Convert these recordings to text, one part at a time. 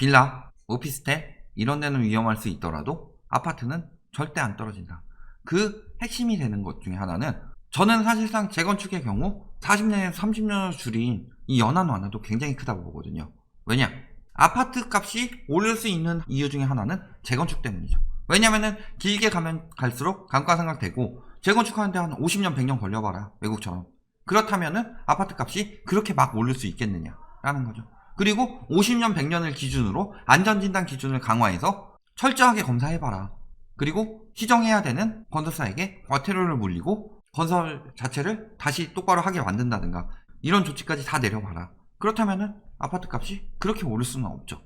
빌라, 오피스텔 이런 데는 위험할 수 있더라도 아파트는 절대 안 떨어진다. 그 핵심이 되는 것 중에 하나는, 저는 사실상 재건축의 경우 40년에서 30년을 줄인 이 연한 완화도 굉장히 크다고 보거든요. 왜냐? 아파트 값이 오를 수 있는 이유 중에 하나는 재건축 때문이죠. 왜냐면은 길게 가면 갈수록 감가상각되고, 재건축하는데 한 50년 100년 걸려봐라, 외국처럼. 그렇다면은 아파트 값이 그렇게 막 오를 수 있겠느냐라는 거죠. 그리고 50년 100년을 기준으로 안전진단 기준을 강화해서 철저하게 검사해봐라. 그리고 시정해야 되는 건설사에게 과태료를 물리고 건설 자체를 다시 똑바로 하게 만든다든가, 이런 조치까지 다 내려봐라. 그렇다면은 아파트 값이 그렇게 오를 수는 없죠.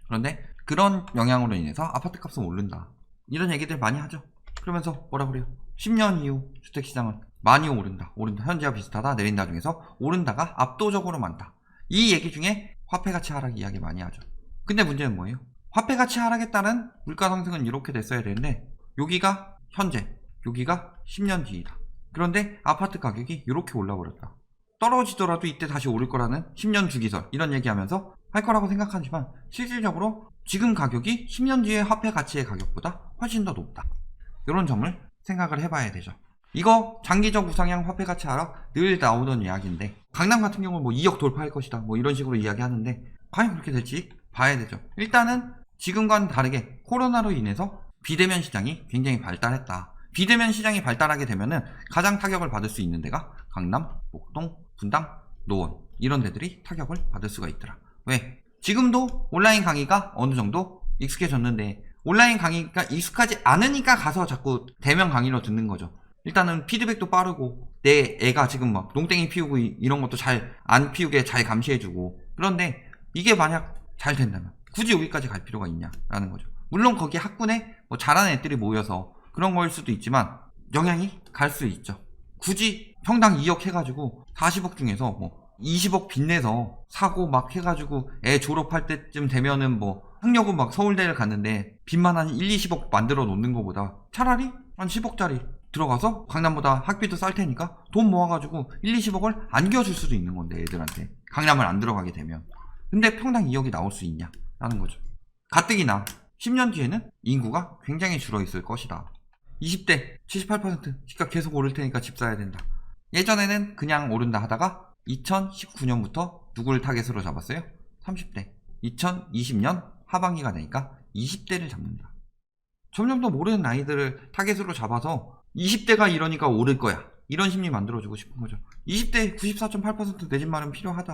그런데 그런 영향으로 인해서 아파트 값은 오른다, 이런 얘기들 많이 하죠. 그러면서 뭐라 그래요? 10년 이후 주택시장은 많이 오른다. 현재와 비슷하다. 내린다 중에서 오른다가 압도적으로 많다. 이 얘기 중에 화폐가치 하락 이야기 많이 하죠. 근데 문제는 뭐예요? 화폐가치 하락에 따른 물가 상승은 이렇게 됐어야 되는데, 여기가 현재, 여기가 10년 뒤이다. 그런데 아파트 가격이 이렇게 올라버렸다. 떨어지더라도 이때 다시 오를 거라는 10년 주기설, 이런 얘기하면서 할 거라고 생각하지만, 실질적으로 지금 가격이 10년 뒤의 화폐 가치의 가격보다 훨씬 더 높다. 이런 점을 생각을 해봐야 되죠. 이거 장기적 우상향 화폐 가치 하락 늘 나오던 이야기인데, 강남 같은 경우는 뭐 2억 돌파할 것이다, 뭐 이런 식으로 이야기하는데, 과연 그렇게 될지 봐야 되죠. 일단은 지금과는 다르게 코로나로 인해서 비대면 시장이 굉장히 발달했다. 비대면 시장이 발달하게 되면은 가장 타격을 받을 수 있는 데가 강남, 목동, 분당, 노원, 이런 데들이 타격을 받을 수가 있더라. 왜? 지금도 온라인 강의가 어느 정도 익숙해졌는데, 온라인 강의가 익숙하지 않으니까 가서 자꾸 대면 강의로 듣는 거죠. 일단은 피드백도 빠르고, 내 애가 지금 막 농땡이 피우고 이런 것도 잘 안 피우게 잘 감시해주고. 그런데 이게 만약 잘 된다면 굳이 여기까지 갈 필요가 있냐라는 거죠. 물론 거기 학군에 뭐 잘하는 애들이 모여서 그런 거일 수도 있지만 영향이 갈 수 있죠. 굳이 평당 2억 해가지고 40억 중에서 뭐 20억 빚내서 사고 막 해가지고 애 졸업할 때쯤 되면은 뭐 학력은 막 서울대를 갔는데 빚만 한 1, 20억 만들어 놓는 것보다 차라리 한 10억짜리 들어가서 강남보다 학비도 쌀 테니까 돈 모아가지고 1, 20억을 안겨줄 수도 있는 건데, 애들한테. 강남을 안 들어가게 되면. 근데 평당 2억이 나올 수 있냐라는 거죠. 가뜩이나 10년 뒤에는 인구가 굉장히 줄어있을 것이다. 20대 78% 집값 계속 오를 테니까 집 사야 된다. 예전에는 그냥 오른다 하다가 2019년부터 누구를 타겟으로 잡았어요? 30대. 2020년 하반기가 되니까 20대를 잡는다. 점점 더 모르는 나이들을 타겟으로 잡아서 20대가 이러니까 오를 거야, 이런 심리 만들어주고 싶은 거죠. 20대 94.8% 내 집 마련 필요하다.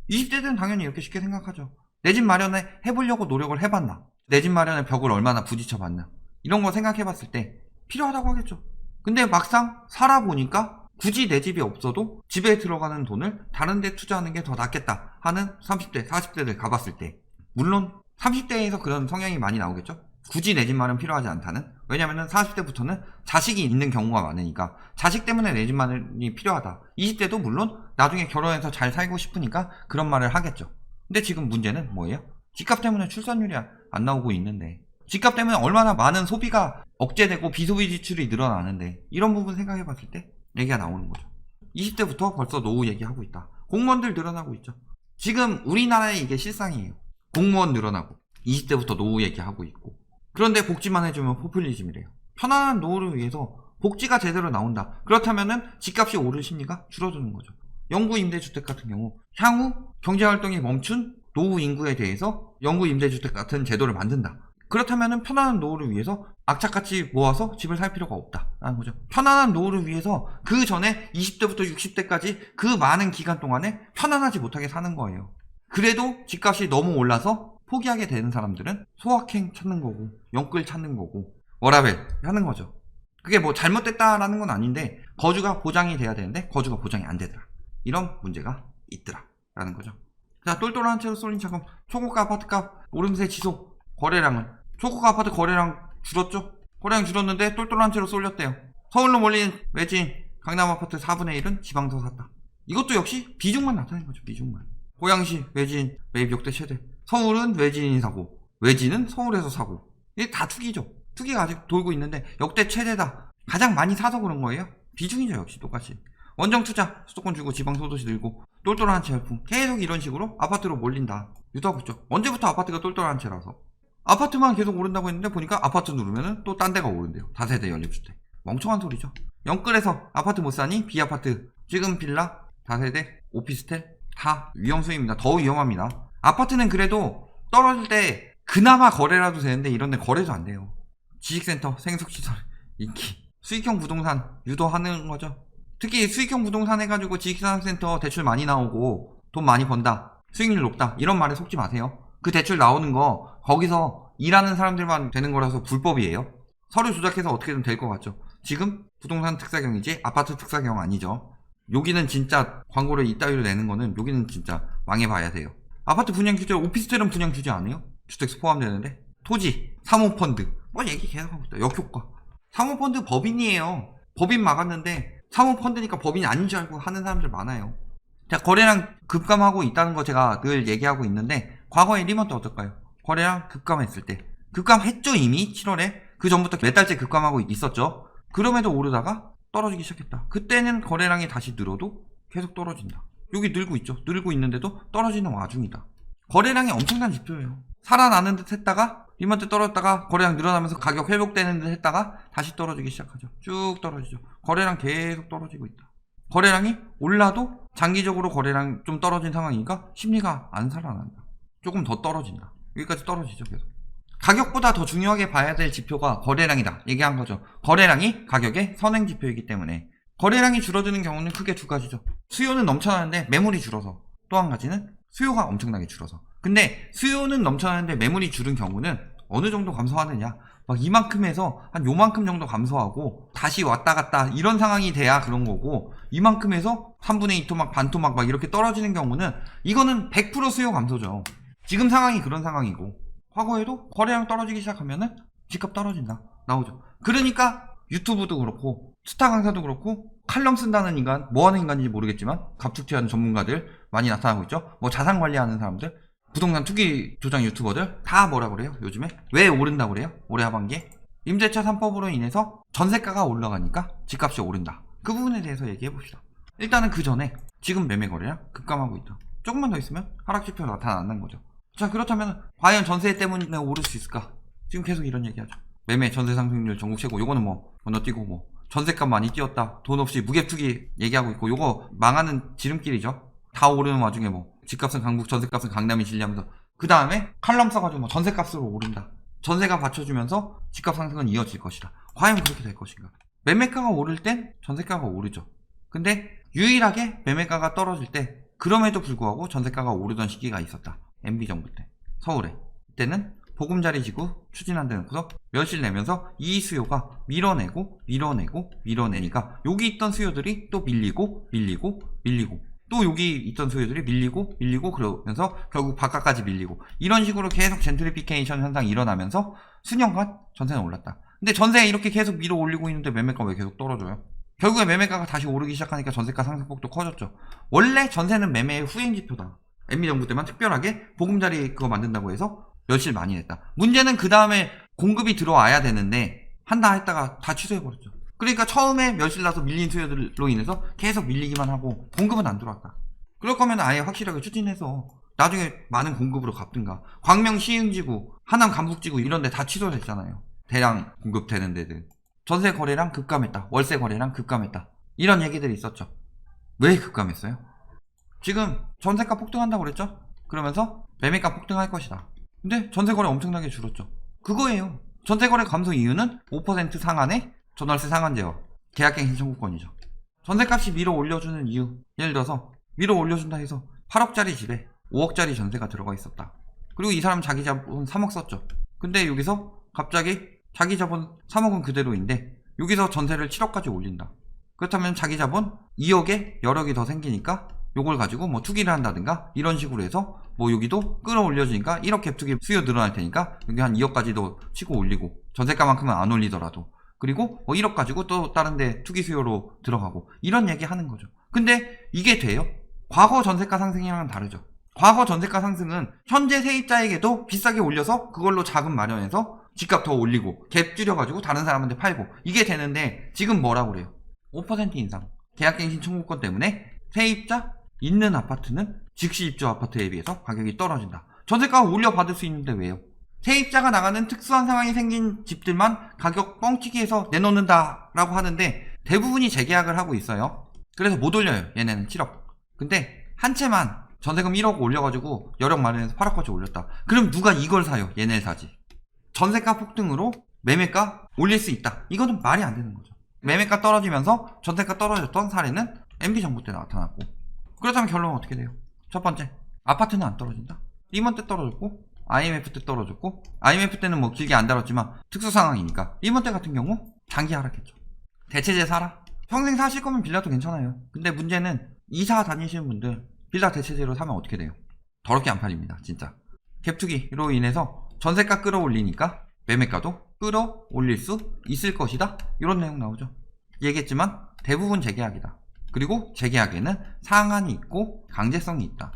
20대들은 당연히 이렇게 쉽게 생각하죠. 내 집 마련에 해보려고 노력을 해봤나? 내 집 마련의 벽을 얼마나 부딪혀봤나? 이런 거 생각해봤을 때 필요하다고 하겠죠. 근데 막상 살아보니까 굳이 내 집이 없어도 집에 들어가는 돈을 다른 데 투자하는 게 더 낫겠다 하는 30대, 40대들 가봤을 때, 물론 30대에서 그런 성향이 많이 나오겠죠. 굳이 내 집 마련 필요하지 않다는. 왜냐면은 40대부터는 자식이 있는 경우가 많으니까 자식 때문에 내 집 마련이 필요하다. 20대도 물론 나중에 결혼해서 잘 살고 싶으니까 그런 말을 하겠죠. 근데 지금 문제는 뭐예요? 집값 때문에 출산율이 안 나오고 있는데, 집값 때문에 얼마나 많은 소비가 억제되고 비소비 지출이 늘어나는데, 이런 부분 생각해 봤을 때 얘기가 나오는 거죠. 20대부터 벌써 노후 얘기하고 있다. 공무원들 늘어나고 있죠. 지금 우리나라에 이게 실상이에요. 공무원 늘어나고 20대부터 노후 얘기하고 있고. 그런데 복지만 해주면 포퓰리즘이래요. 편안한 노후를 위해서 복지가 제대로 나온다. 그렇다면은 집값이 오를 심리가 줄어드는 거죠. 영구 임대주택 같은 경우 향후 경제활동이 멈춘 노후 인구에 대해서 영구 임대주택 같은 제도를 만든다. 그렇다면은 편안한 노후를 위해서 악착같이 모아서 집을 살 필요가 없다라는 거죠. 편안한 노후를 위해서 그 전에 20대부터 60대까지 그 많은 기간 동안에 편안하지 못하게 사는 거예요. 그래도 집값이 너무 올라서 포기하게 되는 사람들은 소확행 찾는 거고, 영끌 찾는 거고, 워라밸 하는 거죠. 그게 뭐 잘못됐다라는 건 아닌데, 거주가 보장이 돼야 되는데 거주가 보장이 안 되더라. 이런 문제가 있더라 라는 거죠. 자, 똘똘한 채로 쏠린 차금 초고가 아파트값 오름세 지속. 거래량은 초고가 아파트 거래량 줄었죠. 거래량 줄었는데 똘똘한 채로 쏠렸대요. 서울로 몰린 외진 강남 아파트 4분의 1은 지방서 샀다. 이것도 역시 비중만 나타낸 거죠. 비중만. 고양시 외진 매입 역대 최대. 서울은 외진이 사고, 외진은 서울에서 사고. 이게 다 투기죠. 투기가 아직 돌고 있는데 역대 최대다. 가장 많이 사서 그런 거예요. 비중이죠. 역시 똑같이. 원정 투자 수도권 주고 지방 소도시 늘고 똘똘한 채 열풍 계속 이런 식으로 아파트로 몰린다 유도하고 있죠. 언제부터 아파트가 똘똘한 채라서 아파트만 계속 오른다고 했는데 보니까 아파트 누르면은 또 딴 데가 오른대요. 다세대 연립주택 멍청한 소리죠. 영끌에서 아파트 못 사니 비아파트 지금 빌라 다세대 오피스텔 다 위험수입니다. 더 위험합니다. 아파트는 그래도 떨어질 때 그나마 거래라도 되는데 이런 데 거래도 안 돼요. 지식센터 생숙시설 인기 수익형 부동산 유도하는 거죠. 특히 수익형 부동산 해가지고 지식산업센터 대출 많이 나오고 돈 많이 번다 수익률 높다 이런 말에 속지 마세요. 그 대출 나오는 거 거기서 일하는 사람들만 되는 거라서 불법이에요. 서류 조작해서 어떻게든 될 것 같죠. 지금 부동산 특사경이지 아파트 특사경 아니죠. 여기는 진짜 광고를 이따위로 내는 거는 여기는 진짜 망해봐야 돼요. 아파트 분양 규제 오피스텔은 분양 규제 안 해요? 주택수 포함되는데 토지 사모펀드 뭐 얘기 계속하고 있다. 역효과 사모펀드 법인이에요. 법인 막았는데 사모펀드니까 법인이 아닌 줄 알고 하는 사람들 많아요. 자, 거래량 급감하고 있다는 거 제가 늘 얘기하고 있는데 과거에 리먼트 어떨까요? 거래량 급감했을 때 급감했죠. 이미 7월에 그 전부터 몇 달째 급감하고 있었죠. 그럼에도 오르다가 떨어지기 시작했다. 그때는 거래량이 다시 늘어도 계속 떨어진다. 여기 늘고 있죠. 늘고 있는데도 떨어지는 와중이다. 거래량이 엄청난 지표예요. 살아나는 듯 했다가 리먼트 떨어졌다가 거래량 늘어나면서 가격 회복되는 듯 했다가 다시 떨어지기 시작하죠. 쭉 떨어지죠. 거래량 계속 떨어지고 있다. 거래량이 올라도 장기적으로 거래량 좀 떨어진 상황이니까 심리가 안 살아난다. 조금 더 떨어진다. 여기까지 떨어지죠. 계속. 가격보다 더 중요하게 봐야 될 지표가 거래량이다 얘기한 거죠. 거래량이 가격의 선행 지표이기 때문에 거래량이 줄어드는 경우는 크게 두 가지죠. 수요는 넘쳐나는데 매물이 줄어서 또 한 가지는 수요가 엄청나게 줄어서. 근데 수요는 넘쳐나는데 매물이 줄은 경우는 어느 정도 감소하느냐 막 이만큼에서 한 요만큼 정도 감소하고 다시 왔다 갔다 이런 상황이 돼야 그런 거고 이만큼에서 3분의 2 토막 반 토막 막 이렇게 떨어지는 경우는 이거는 100% 수요 감소죠. 지금 상황이 그런 상황이고 과거에도 거래량 떨어지기 시작하면은 집값 떨어진다 나오죠. 그러니까 유튜브도 그렇고 스타 강사도 그렇고 칼럼 쓴다는 인간 뭐 하는 인간인지 모르겠지만 갑툭튀하는 전문가들 많이 나타나고 있죠. 뭐 자산 관리하는 사람들 부동산 투기 조장 유튜버들 다 뭐라 그래요 요즘에? 왜 오른다고 그래요? 올해 하반기에? 임대차 3법으로 인해서 전세가가 올라가니까 집값이 오른다. 그 부분에 대해서 얘기해 봅시다. 일단은 그 전에 지금 매매 거래량 급감하고 있다. 조금만 더 있으면 하락지표 나타난다는 거죠. 자, 그렇다면 과연 전세 때문에 오를 수 있을까? 지금 계속 이런 얘기하죠. 매매 전세 상승률 전국 최고. 요거는 뭐 건너뛰고 뭐 전세값 많이 뛰었다. 돈 없이 무갭투기 얘기하고 있고 요거 망하는 지름길이죠. 다 오르는 와중에 뭐 집값은 강북 전세값은 강남이 진리하면서 그 다음에 칼럼 써가지고 뭐 전세값으로 오른다. 전세가 받쳐주면서 집값 상승은 이어질 것이다. 과연 그렇게 될 것인가? 매매가가 오를 땐 전세가가 오르죠. 근데 유일하게 매매가가 떨어질 때 그럼에도 불구하고 전세가가 오르던 시기가 있었다. MB정부 때 서울에 이때는 보금자리 지구 추진한다는 거서 멸실 내면서 이 수요가 밀어내고 밀어내니까 여기 있던 수요들이 또 밀리고 또 여기 있던 수요들이 밀리고 그러면서 결국 바깥까지 밀리고 이런 식으로 계속 젠트리피케이션 현상이 일어나면서 수년간 전세는 올랐다. 근데 전세 이렇게 계속 밀어 올리고 있는데 매매가 왜 계속 떨어져요? 결국에 매매가가 다시 오르기 시작하니까 전세가 상승폭도 커졌죠. 원래 전세는 매매의 후행지표다. MB정부 때만 특별하게 보금자리 그거 만든다고 해서 멸실 많이 냈다. 문제는 그 다음에 공급이 들어와야 되는데 한다 했다가 다 취소해버렸죠. 그러니까 처음에 멸실나서 밀린 수요들로 인해서 계속 밀리기만 하고 공급은 안 들어왔다. 그럴 거면 아예 확실하게 추진해서 나중에 많은 공급으로 갚든가. 광명 시흥지구, 하남 간북지구 이런 데 다 취소됐잖아요. 대량 공급되는 데들. 전세 거래량 급감했다. 월세 거래량 급감했다. 이런 얘기들이 있었죠. 왜 급감했어요? 지금 전세가 폭등한다고 그랬죠? 그러면서 매매가 폭등할 것이다. 근데 전세거래 엄청나게 줄었죠. 그거예요. 전세거래 감소 이유는 5% 상한의 전월세 상한 제어, 계약갱신 청구권이죠. 전세값이 밀어 올려주는 이유, 예를 들어서 밀어 올려준다 해서 8억짜리 집에 5억짜리 전세가 들어가 있었다. 그리고 이 사람 자기 자본 3억 썼죠. 근데 여기서 갑자기 자기 자본 3억은 그대로인데 여기서 전세를 7억까지 올린다. 그렇다면 자기 자본 2억에 여력이 더 생기니까 요걸 가지고 뭐 투기를 한다든가 이런 식으로 해서 뭐 여기도 끌어올려주니까 1억 갭투기 수요 늘어날 테니까 여기 한 2억까지도 치고 올리고 전세가만큼은 안 올리더라도 그리고 뭐 1억 가지고 또 다른 데 투기 수요로 들어가고 이런 얘기 하는 거죠. 근데 이게 돼요? 과거 전세가 상승이랑은 다르죠. 과거 전세가 상승은 현재 세입자에게도 비싸게 올려서 그걸로 자금 마련해서 집값 더 올리고 갭 줄여가지고 다른 사람한테 팔고 이게 되는데 지금 뭐라고 그래요? 5% 인상. 계약갱신 청구권 때문에 세입자 있는 아파트는 즉시 입주 아파트에 비해서 가격이 떨어진다. 전세가 올려받을 수 있는데 왜요? 세입자가 나가는 특수한 상황이 생긴 집들만 가격 뻥튀기 해서 내놓는다 라고 하는데 대부분이 재계약을 하고 있어요. 그래서 못 올려요. 얘네는 7억. 근데 한 채만 전세금 1억 올려가지고 여력 마련해서 8억까지 올렸다. 그럼 누가 이걸 사요? 얘네를 사지. 전세가 폭등으로 매매가 올릴 수 있다. 이거는 말이 안 되는 거죠. 매매가 떨어지면서 전세가 떨어졌던 사례는 MB정부 때 나타났고, 그렇다면 결론은 어떻게 돼요? 첫 번째, 아파트는 안 떨어진다. 리먼 때 떨어졌고 IMF 때 떨어졌고, IMF 때는 뭐 길게 안 다뤘지만 특수 상황이니까 리먼 때 같은 경우 장기 하락했죠. 대체재 사라. 평생 사실 거면 빌라도 괜찮아요. 근데 문제는 이사 다니시는 분들 빌라 대체재로 사면 어떻게 돼요? 더럽게 안 팔립니다. 진짜. 갭투기로 인해서 전세가 끌어올리니까 매매가도 끌어올릴 수 있을 것이다. 이런 내용 나오죠. 얘기했지만 대부분 재계약이다. 그리고 재계약에는 상한이 있고 강제성이 있다.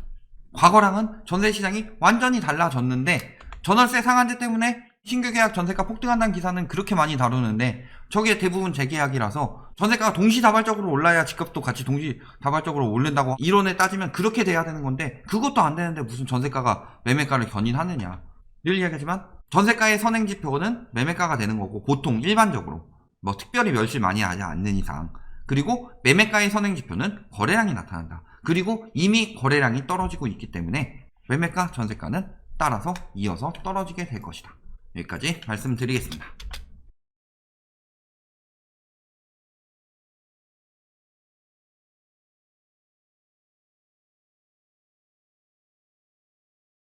과거랑은 전세시장이 완전히 달라졌는데 전월세 상한제 때문에 신규 계약 전세가 폭등한다는 기사는 그렇게 많이 다루는데 저게 대부분 재계약이라서 전세가가 동시다발적으로 올라야 집값도 같이 동시다발적으로 오른다고 이론에 따지면 그렇게 돼야 되는 건데 그것도 안 되는데 무슨 전세가가 매매가를 견인하느냐. 늘 이야기하지만 전세가의 선행지표는 매매가가 되는 거고 보통 일반적으로 뭐 특별히 멸실 많이 하지 않는 이상 그리고 매매가의 선행지표는 거래량이 나타난다. 그리고 이미 거래량이 떨어지고 있기 때문에 매매가 전세가는 따라서 이어서 떨어지게 될 것이다. 여기까지 말씀드리겠습니다.